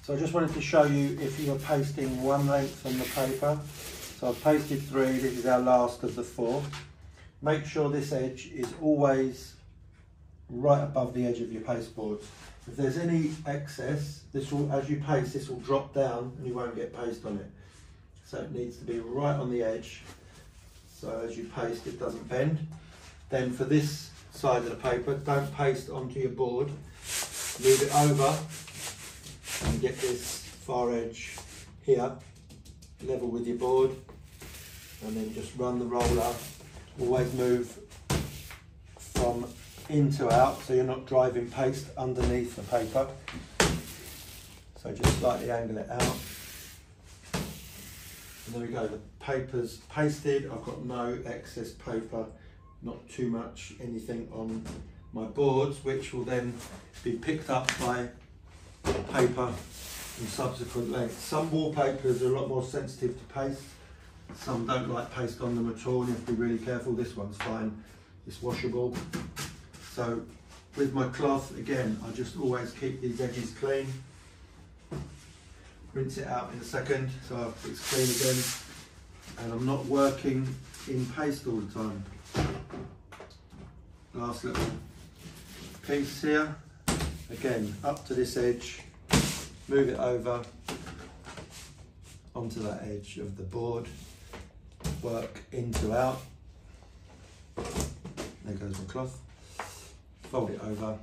So I just wanted to show you if you are pasting one length on the paper. So I've pasted 3, this is our last of the 4. Make sure this edge is always right above the edge of your pasteboard. If there's any excess, this will, as you paste, this will drop down and you won't get paste on it. So it needs to be right on the edge, so as you paste it doesn't bend. Then for this side of the paper, don't paste onto your board, move it over and get this far edge here level with your board, and then just run the roller. Always move from in to out so you're not driving paste underneath the paper. So just slightly angle it out. And there we go, the paper's pasted. I've got no excess paper, not too much anything on my boards, which will then be picked up by paper in subsequent lengths. Some wallpapers are a lot more sensitive to paste. Some don't like paste on them at all. You have to be really careful. This one's fine, it's washable. So with my cloth, again, I just always keep these edges clean. Rinse it out in a second so it's clean again. And I'm not working in paste all the time. Last little piece here. Again, up to this edge, move it over onto that edge of the board. Work in to out. There goes my cloth. Fold it over.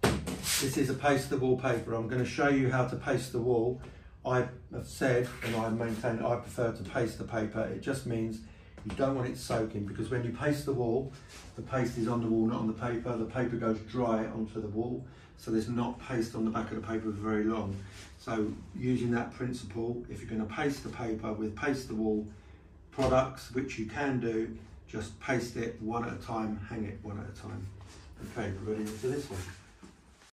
This is a paste the wall paper. I'm going to show you how to paste the wall. I have said, and I maintain, I prefer to paste the paper. It just means you don't want it soaking, because when you paste the wall, the paste is on the wall, not on the paper. The paper goes dry onto the wall, so there's not paste on the back of the paper for very long. So using that principle, if you're going to paste the paper with paste the wall products, which you can do, just paste it one at a time, hang it one at a time. Okay, we're ready into this one.